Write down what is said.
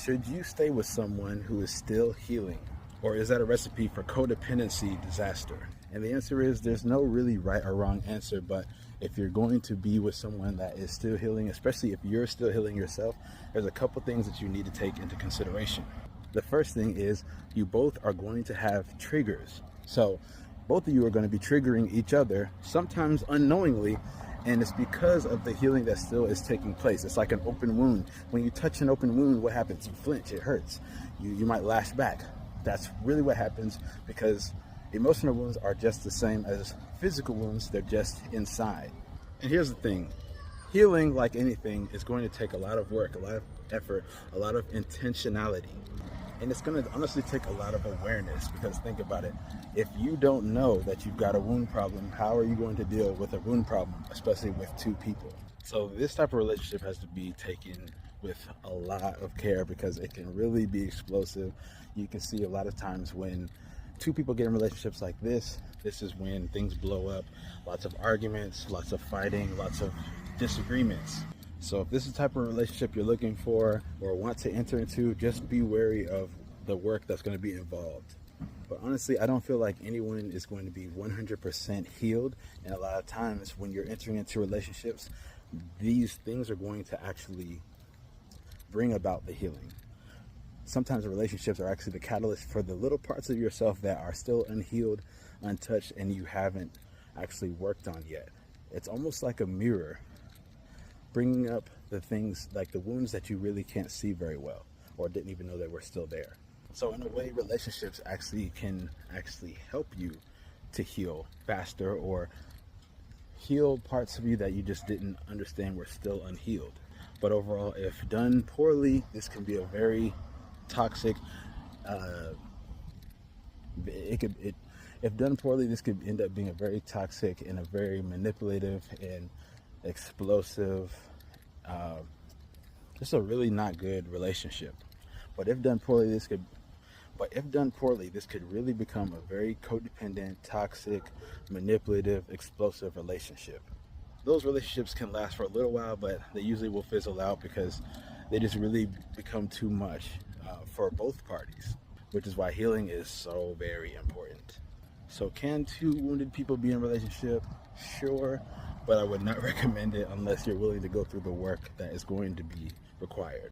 Should you stay with someone who is still healing? Or is that a recipe for codependency disaster? And the answer is there's no really right or wrong answer, but if you're going to be with someone that is still healing, especially if you're still healing yourself, there's a couple things that you need to take into consideration. The first thing is you both are going to have triggers. So both of you are going to be triggering each other, sometimes unknowingly, and it's because of the healing that still is taking place. It's like an open wound. When you touch an open wound, what happens? You flinch, it hurts. You might lash back. That's really what happens, because emotional wounds are just the same as physical wounds. They're just inside. And here's the thing. Healing, like anything, is going to take a lot of work, a lot of effort, a lot of intentionality. And it's going to honestly take a lot of awareness, because think about it. If you don't know that you've got a wound problem, how are you going to deal with a wound problem, especially with two people? So this type of relationship has to be taken with a lot of care, because it can really be explosive. You can see a lot of times when two people get in relationships like this is when things blow up. Lots of arguments, lots of fighting, lots of disagreements. So if this is the type of relationship you're looking for or want to enter into, just be wary of the work that's going to be involved. But honestly, I don't feel like anyone is going to be 100% healed. And a lot of times when you're entering into relationships, these things are going to actually bring about the healing. Sometimes relationships are actually the catalyst for the little parts of yourself that are still unhealed, untouched, and you haven't actually worked on yet. It's almost like a mirror, bringing up the things like the wounds that you really can't see very well or didn't even know they were still there. So in a way, relationships can help you to heal faster, or heal parts of you that you just didn't understand were still unhealed. But overall, if done poorly, this can be a very toxic, if done poorly, this could end up being a very toxic and a very manipulative and explosive, just a really not good relationship. But if done poorly, this could really become a very codependent, toxic, manipulative, explosive relationship. Those relationships can last for a little while, but they usually will fizzle out because they just really become too much for both parties, which is why healing is so very important. So can two wounded people be in a relationship? Sure, but I would not recommend it unless you're willing to go through the work that is going to be required.